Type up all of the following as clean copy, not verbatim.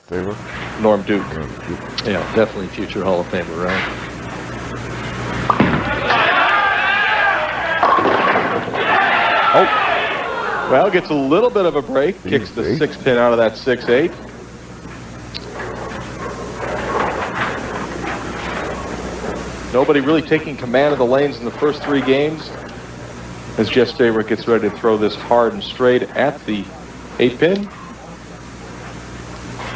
Stayrook? Norm Duke. Yeah, definitely future Hall of Famer, right? Oh. Well, gets a little bit of a break. Kicks the 6-pin out of that 6-8. Nobody really taking command of the lanes in the first 3 games as Jess Stayrook gets ready to throw this hard and straight at the 8-pin.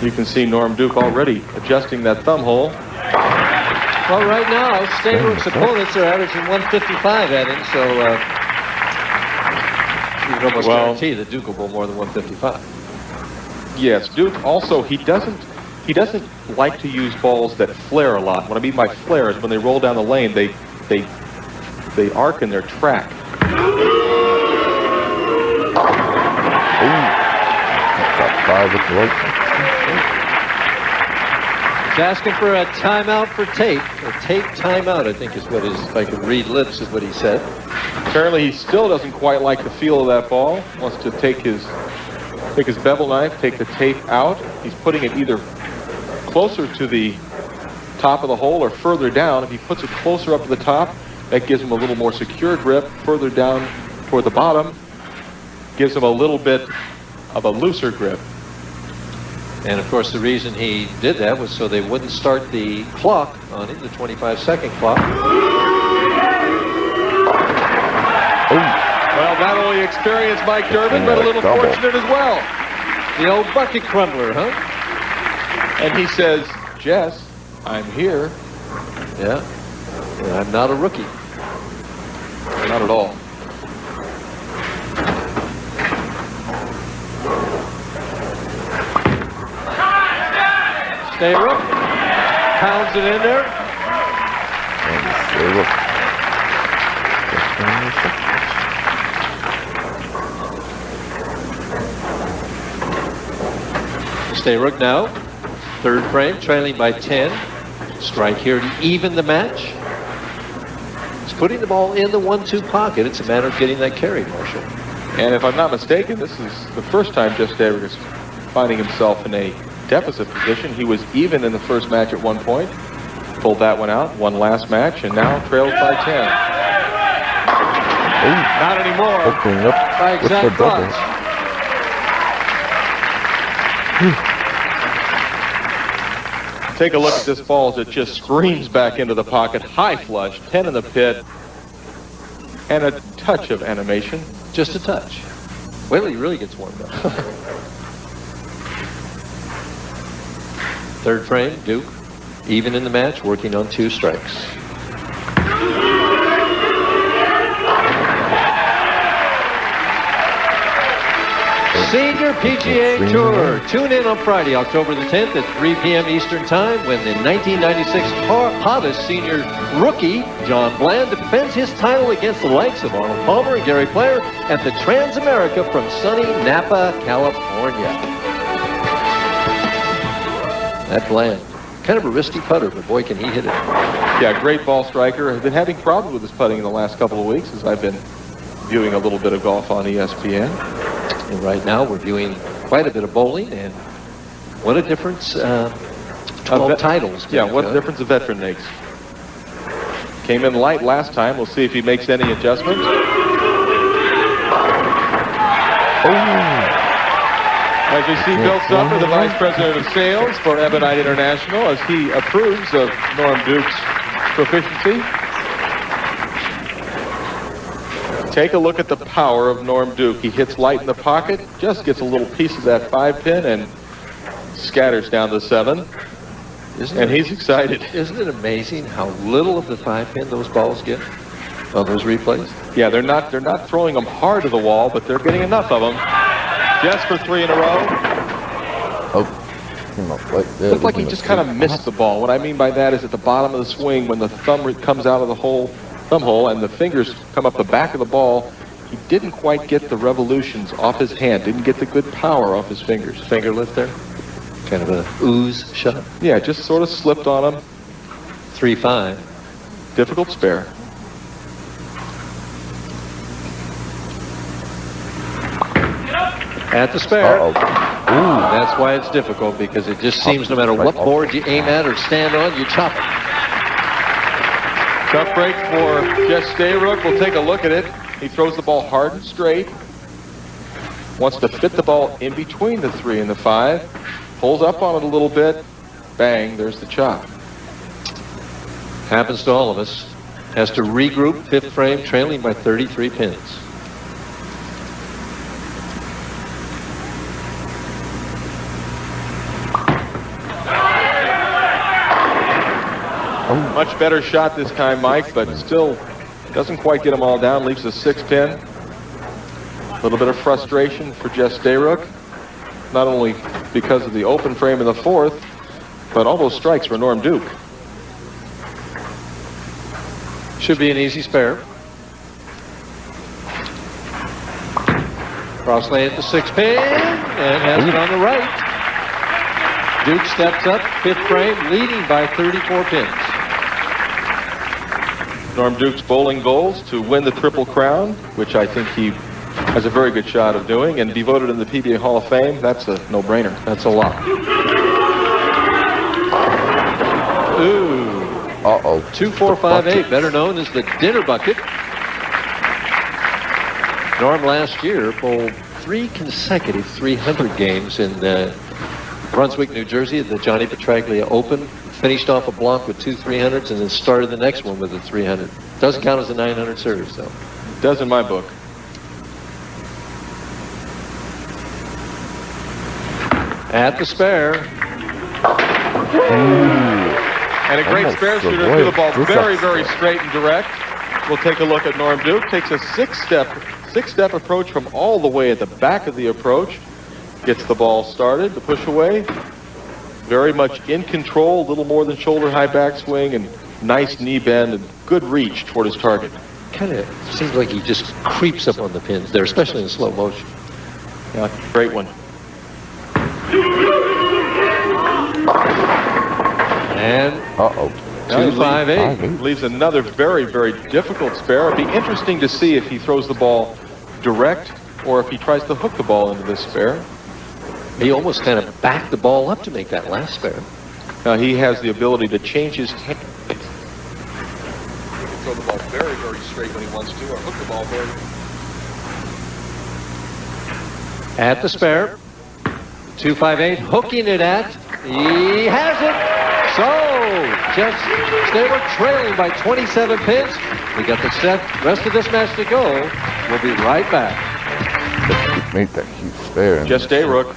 You can see Norm Duke already adjusting that thumb hole. Well, right now, Stayrook's opponents are averaging 155 at him, so you can almost guarantee that Duke will go more than 155. Yes, Duke also, he doesn't like to use balls that flare a lot. What I mean by flare is when they roll down the lane, they arc in their track. He's asking for a timeout for tape. A tape timeout, I think is what his, if I could read lips, is what he said. Apparently he still doesn't quite like the feel of that ball. Wants to take his bevel knife, take the tape out. He's putting it either closer to the top of the hole or further down. If he puts it closer up to the top, that gives him a little more secure grip. Further down toward the bottom gives him a little bit of a looser grip. And of course, the reason he did that was so they wouldn't start the clock on him, the 25-second clock. Well, not only experienced Mike Durbin, but a little fortunate as well. The old bucket crumbler, huh? And he says, Jess, I'm here. Yeah. And I'm not a rookie. Not at all. Stayrook pounds it in there. Stayrook now, 3rd frame, trailing by 10. Strike here to even the match. He's putting the ball in the 1-2 pocket. It's a matter of getting that carry, Marshall. And if I'm not mistaken, this is the first time Jess Stayrook is finding himself in a deficit position. He was even in the first match at one point. Pulled that one out, won last match, and now trails by 10. Not anymore. Opening up By exact thoughts. Take a look at this ball as it just screams back into the pocket. High flush, 10 in the pit, and a touch of animation. Just a touch. Wait till he really gets warmed up. 3rd frame, Duke, even in the match, working on 2 strikes. Senior PGA Tour. Tune in on Friday, October the 10th at 3 p.m. Eastern Time when the 1996 hottest senior rookie, John Bland, defends his title against the likes of Arnold Palmer and Gary Player at the Transamerica from sunny Napa, California. That Bland, kind of a wristy putter, but boy, can he hit it. Yeah, great ball striker. I've been having problems with his putting in the last couple of weeks as I've been viewing a little bit of golf on ESPN. And right now we're viewing quite a bit of bowling, and what a difference 12 titles. Yeah, what difference a veteran makes. Came in light last time. We'll see if he makes any adjustments. As we see Bill Sumner, the Vice President of Sales for Ebonite International, as he approves of Norm Duke's proficiency. Take a look at the power of Norm Duke. He hits light in the pocket, just gets a little piece of that 5-pin and scatters down the 7. And he's excited. Isn't it amazing how little of the 5-pin those balls get on those replays? Yeah, they're not throwing them hard to the wall, but they're getting enough of them. Just for 3 in a row. Looked like he just kind of missed the ball. What I mean by that is at the bottom of the swing, when the thumb comes out of the thumb hole and the fingers come up the back of the ball, he didn't quite get the revolutions off his hand, didn't get the good power off his fingers. Finger lift there? Kind of a ooze shot? Yeah, it just sort of slipped on him. 3-5. Difficult spare. At the spare. That's why it's difficult, because it just seems no matter what board you aim at or stand on, you chop it. Tough break for Jess Stayrook. We'll take a look at it. He throws the ball hard and straight. Wants to fit the ball in between the 3 and the 5. Pulls up on it a little bit. Bang, there's the chop. Happens to all of us. Has to regroup, 5th frame, trailing by 33 pins. Much better shot this time, Mike, but still doesn't quite get them all down. Leaves a 6 pin. A little bit of frustration for Jess Stayrook, not only because of the open frame in the 4th, but all those strikes for Norm Duke. Should be an easy spare. Cross lane at the 6 pin, and has it on the right. Duke steps up, 5th frame, leading by 34 pins. Norm Duke's bowling goals to win the Triple Crown, which I think he has a very good shot of doing, and be voted in the PBA Hall of Fame. That's a no-brainer. That's a lock. Ooh. 2, 4, 5, 8, better known as the dinner bucket. Norm last year bowled 3 consecutive 300 games in Brunswick, New Jersey, at the Johnny Petraglia Open. Finished off a block with 2 300s and then started the next one with a 300. Doesn't count as a 900 service, though. Does in my book. At the spare. And a great spare shooter threw the ball very, very straight and direct. We'll take a look at Norm Duke. Takes a six-step approach from all the way at the back of the approach. Gets the ball started, the push away. Very much in control, a little more than shoulder-high backswing, and nice knee bend and good reach toward his target. Kind of seems like he just creeps up on the pins there, especially in slow motion. Yeah, great one. And 2, 5, 8. Leaves another very, very difficult spare. It'd be interesting to see if he throws the ball direct or if he tries to hook the ball into this spare. He almost kind of backed the ball up to make that last spare. Now he has the ability to change his hand. Throw the ball very, very straight when he wants to, or hook the ball very. At the spare. 2, 5, 8, hooking it at. He has it. So, Jess Stayrook trailing by 27 pins. We got the rest of this match to go. We'll be right back. Make that huge spare. Jess Stayrook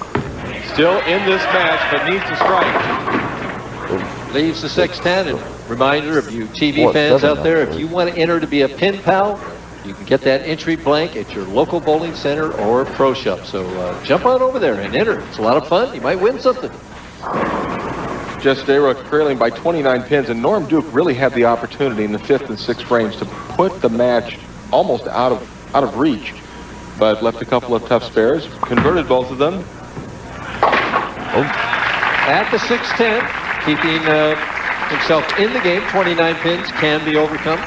still in this match, but needs to strike. Leaves the 6-10. And reminder of you TV fans out there, if you want to enter to be a pin pal, you can get that entry blank at your local bowling center or pro shop. So jump on over there and enter. It's a lot of fun. You might win something. Jess Stayrook trailing by 29 pins, and Norm Duke really had the opportunity in the 5th and 6th frames to put the match almost out of reach, but left a couple of tough spares, converted both of them. At the 6-10, keeping himself in the game, 29 pins can be overcome.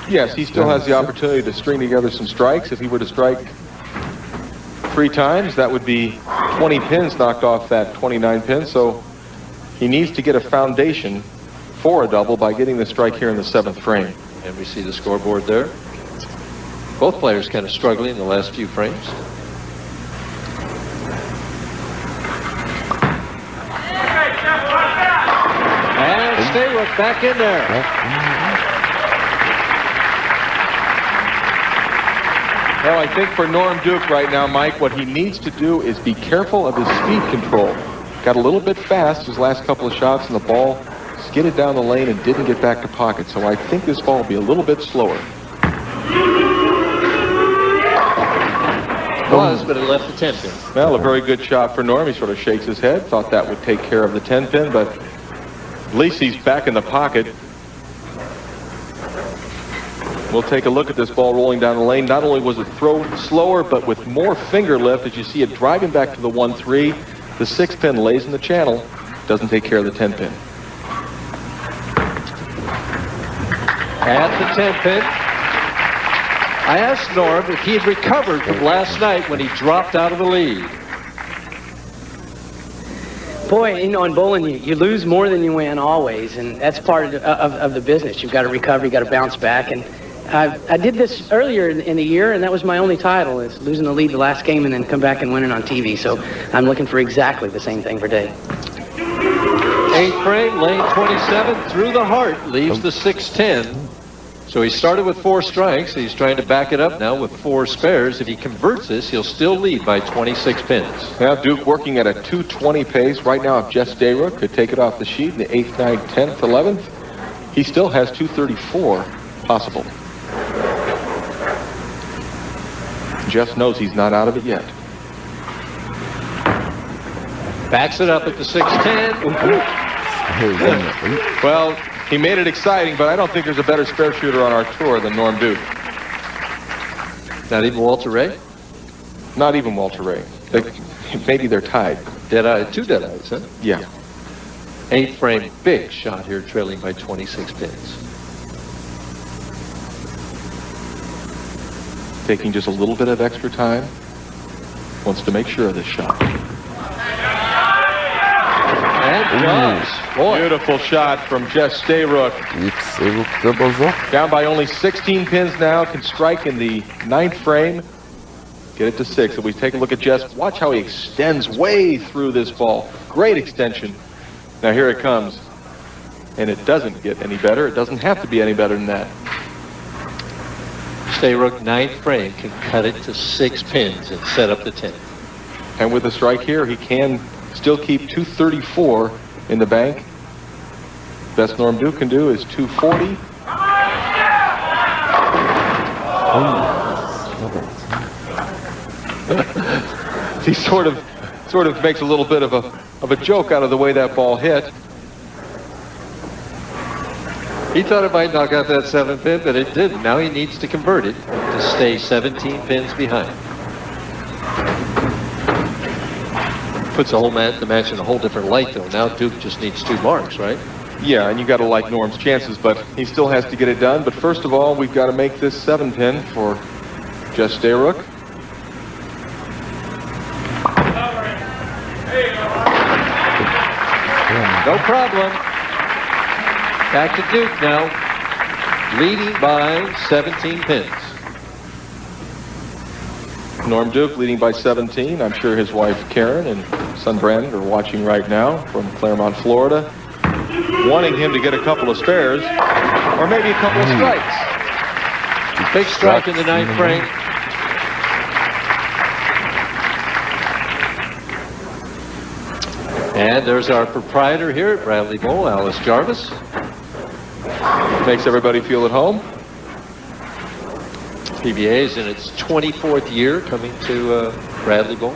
Yes, he still has the opportunity to string together some strikes. If he were to strike 3 times, that would be 20 pins knocked off that 29 pins. So he needs to get a foundation for a double by getting the strike here in the 7th frame. And we see the scoreboard there. Both players kind of struggling in the last few frames. And Stayrook back in there. Well, I think for Norm Duke right now, Mike, what he needs to do is be careful of his speed control. Got a little bit fast his last couple of shots, and the ball skidded down the lane and didn't get back to pocket. So I think this ball will be a little bit slower. Was, but it left the 10 pin. Well, a very good shot for Norm. He sort of shakes his head. Thought that would take care of the 10 pin, but at least he's back in the pocket. We'll take a look at this ball rolling down the lane. Not only was it thrown slower, but with more finger lift, as you see it driving back to the 1-3. The 6 pin lays in the channel, doesn't take care of the 10 pin. At the 10 pin. I asked Norm if he had recovered from last night when he dropped out of the lead. Boy, you know, in bowling, you lose more than you win always, and that's part of the business. You've got to recover, you've got to bounce back, and I did this earlier in the year, and that was my only title, is losing the lead the last game and then come back and win it on TV. So I'm looking for exactly the same thing for Dave. 8th frame, lane 27, through the heart, leaves the 6-10. So he started with 4 strikes. He's trying to back it up now with 4 spares. If he converts this, he'll still lead by 26 pins. Now Duke working at a 220 pace. Right now, if Jess Stayrook could take it off the sheet in the 8th, 9th, 10th, 11th, he still has 234 possible. Jess knows he's not out of it yet. Backs it up at the 6-10. Well, he made it exciting, but I don't think there's a better spare shooter on our tour than Norm Duke. Not even Walter Ray? Not even Walter Ray. Maybe they're tied. Dead-eye, 2 dead-eyes, huh? Yeah. 8th frame, big shot here, trailing by 26 pins. Taking just a little bit of extra time. Wants to make sure of this shot. And does. Boy. Beautiful shot from Jess Stayrook. Down by only 16 pins now. Can strike in the 9th frame. Get it to 6. If we take a look at Jess, watch how he extends way through this ball. Great extension. Now here it comes. And it doesn't get any better. It doesn't have to be any better than that. Stayrook, 9th frame, can cut it to 6 pins and set up the 10th. And with a strike here, he can still keep 234 in the bank. Best Norm Duke can do is 240. He sort of makes a little bit of a joke out of the way that ball hit. He thought it might knock out that 7th pin, but it didn't. Now he needs to convert it to stay 17 pins behind. Puts the match in a whole different light, though. Now Duke just needs 2 marks, right? Yeah, and you got to like Norm's chances, but he still has to get it done. But first of all, we've got to make this 7-pin for Jess Stayrook. No problem. Back to Duke now, leading by 17 pins. Norm Duke leading by 17. I'm sure his wife Karen and son Brandon are watching right now from Claremont, Florida, wanting him to get a couple of spares or maybe a couple of strikes. Big strike in the 9th frame. And there's our proprietor here at Bradley Bowl, Alice Jarvis. Makes everybody feel at home. PBA is in its 24th year coming to Bradley Bowl.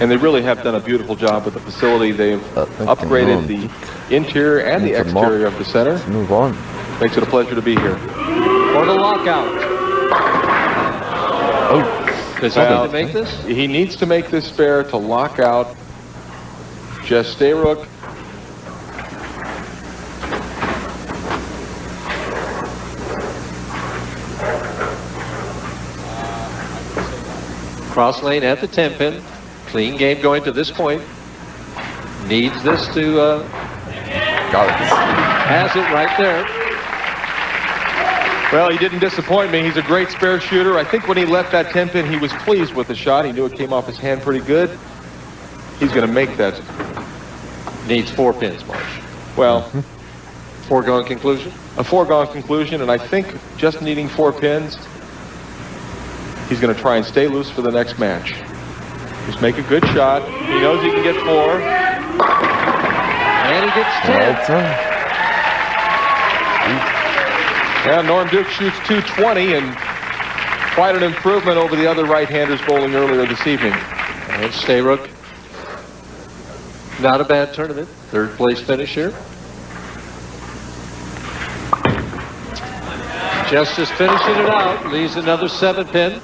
And they really have done a beautiful job with the facility. They've upgraded the interior and the exterior of the center. Let's move on. Makes it a pleasure to be here. For the lockout. Oh. Does he need to make this? He needs to make this spare to lock out Jess Stayrook. Cross lane at the 10-pin. Clean game going to this point. Needs this to... Got it. Has it right there. Well, he didn't disappoint me. He's a great spare shooter. I think when he left that 10-pin, he was pleased with the shot. He knew it came off his hand pretty good. He's going to make that. Needs 4 pins, Marsh. Well, foregone conclusion? A foregone conclusion, and I think just needing 4 pins, he's going to try and stay loose for the next match. Just make a good shot. He knows he can get 4. And he gets 10. Yeah, Norm Duke shoots 220, and quite an improvement over the other right-handers bowling earlier this evening. And Stayrook, not a bad tournament. 3rd place finish here. Jess just finishing it out. Leaves another 7-pin.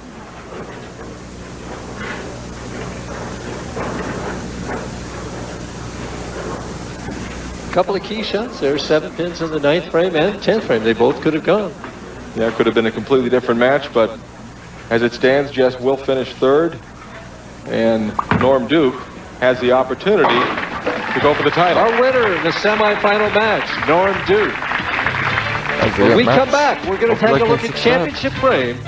Couple of key shots there. 7 pins in the 9th frame and 10th frame. They both could have gone. Yeah, it could have been a completely different match, but as it stands, Jess will finish 3rd, and Norm Duke has the opportunity to go for the title. Our winner in the semifinal match, Norm Duke. When we come back, we're going to take a look at championship frame.